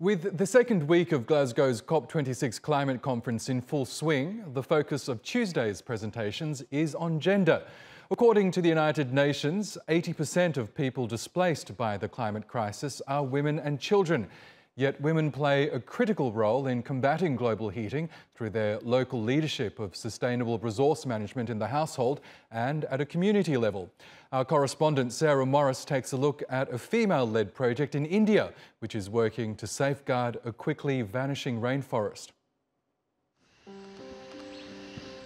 With the second week of Glasgow's COP26 climate conference in full swing, the focus of Tuesday's presentations is on gender. According to the United Nations, 80% of people displaced by the climate crisis are women and children. Yet women play a critical role in combating global heating through their local leadership of sustainable resource management in the household and at a community level. Our correspondent Sarah Morice takes a look at a female-led project in India, which is working to safeguard a quickly vanishing rainforest.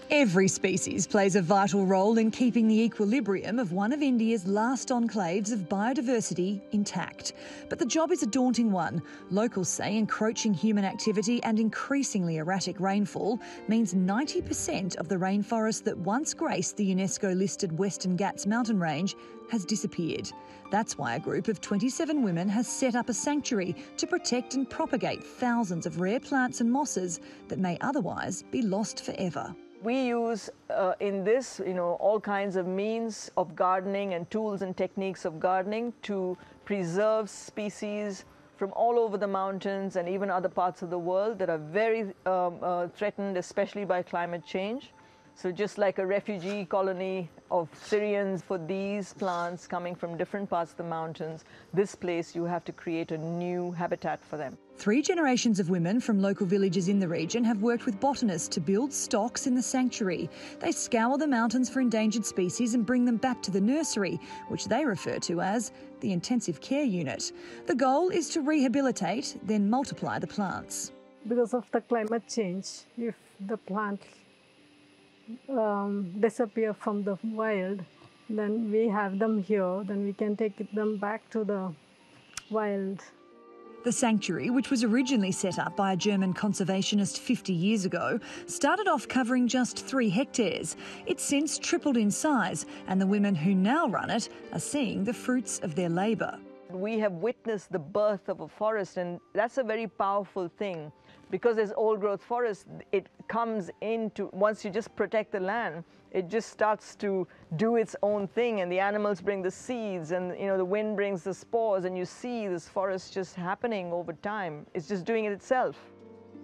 Every species plays a vital role in keeping the equilibrium of one of India's last enclaves of biodiversity intact. But the job is a daunting one. Locals say encroaching human activity and increasingly erratic rainfall means 90% of the rainforest that once graced the UNESCO-listed Western Ghats mountain range has disappeared. That's why a group of 27 women has set up a sanctuary to protect and propagate thousands of rare plants and mosses that may otherwise be lost forever. We use in this, all kinds of means of gardening and tools and techniques of gardening to preserve species from all over the mountains and even other parts of the world that are very threatened, especially by climate change. So just like a refugee colony of Syrians for these plants coming from different parts of the mountains, this place you have to create a new habitat for them. 3 generations of women from local villages in the region have worked with botanists to build stocks in the sanctuary. They scour the mountains for endangered species and bring them back to the nursery, which they refer to as the intensive care unit. The goal is to rehabilitate, then multiply the plants. Because of the climate change, if the plant disappear from the wild, then we have them here, then we can take them back to the wild. The sanctuary, which was originally set up by a German conservationist 50 years ago, started off covering just 3 hectares. It's since tripled in size, and the women who now run it are seeing the fruits of their labour. We have witnessed the birth of a forest, and that's a very powerful thing. Because there's old-growth forest, it comes into, once you just protect the land, it just starts to do its own thing, and the animals bring the seeds, and the wind brings the spores, and you see this forest just happening over time. It's just doing it itself.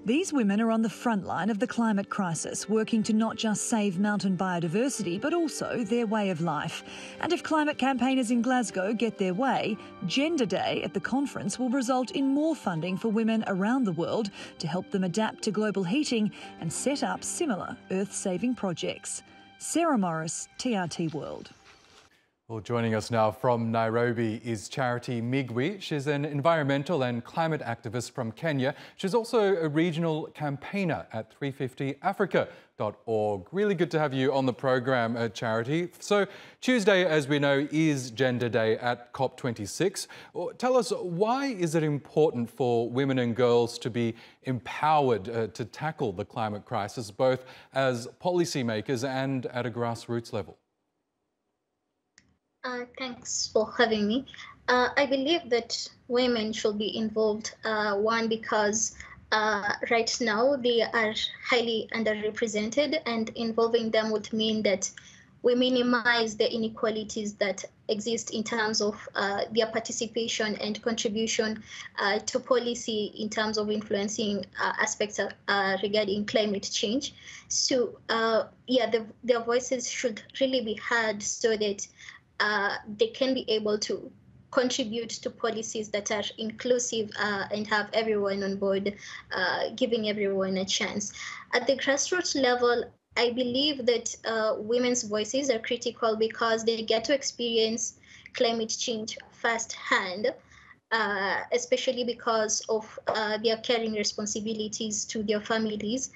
These women are on the front line of the climate crisis, working to not just save mountain biodiversity, but also their way of life. And if climate campaigners in Glasgow get their way, Gender Day at the conference will result in more funding for women around the world to help them adapt to global heating and set up similar earth-saving projects. Sarah Morice, TRT World. Well, joining us now from Nairobi is Charity Migwi. She's an environmental and climate activist from Kenya. She's also a regional campaigner at 350africa.org. Really good to have you on the program, Charity. So Tuesday, as we know, is Gender Day at COP26. Tell us, why is it important for women and girls to be empowered to tackle the climate crisis, both as policymakers and at a grassroots level? Thanks for having me. I believe that women should be involved, one, because right now they are highly underrepresented, and involving them would mean that we minimize the inequalities that exist in terms of their participation and contribution to policy in terms of influencing aspects regarding climate change. So their voices should really be heard so that they can be able to contribute to policies that are inclusive and have everyone on board, giving everyone a chance. At the grassroots level, I believe that women's voices are critical because they get to experience climate change firsthand, especially because of their caring responsibilities to their families.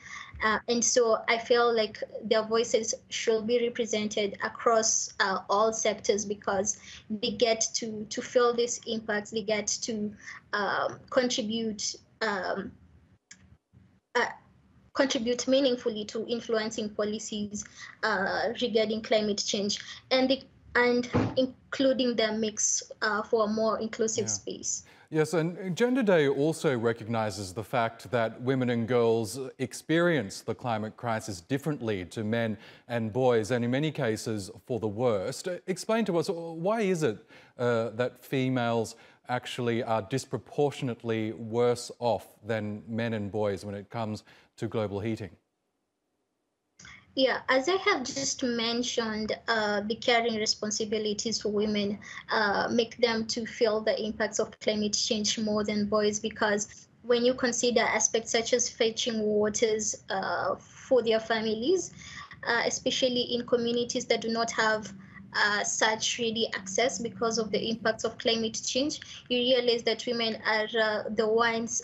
And so I feel like their voices should be represented across all sectors, because they get to feel this impact, they get to contribute meaningfully to influencing policies regarding climate change, and including the mix for a more inclusive space. Yes, and Gender Day also recognises the fact that women and girls experience the climate crisis differently to men and boys, and in many cases for the worst. Explain to us, why is it that females actually are disproportionately worse off than men and boys when it comes to global heating? Yeah, as I have just mentioned, the caring responsibilities for women make them to feel the impacts of climate change more than boys, because when you consider aspects such as fetching waters for their families, especially in communities that do not have such ready access because of the impacts of climate change, you realize that women are the ones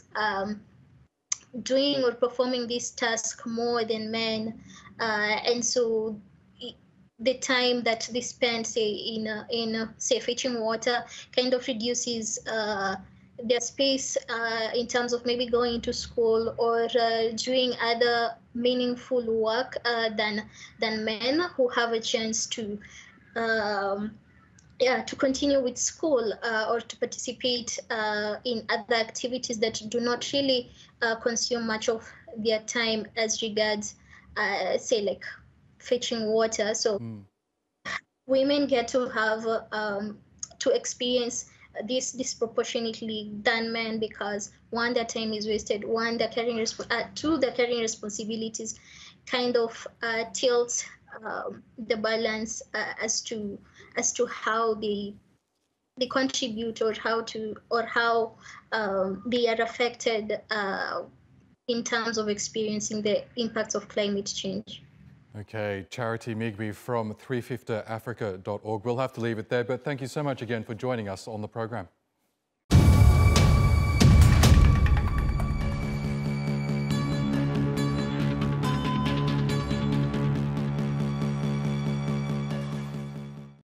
doing or performing this task more than men, and so the time that they spend, say, in say fetching water, kind of reduces their space in terms of maybe going to school or doing other meaningful work than men who have a chance to to continue with school or to participate in other activities that do not really consume much of their time as regards, say, like fetching water. So women get to have to experience this disproportionately than men, because one, their time is wasted, one, their two, their carrying responsibilities kind of tilts the balance as to how they contribute, or how they are affected in terms of experiencing the impacts of climate change. Okay, Charity Migwi from 350africa.org. We'll have to leave it there, but thank you so much again for joining us on the program.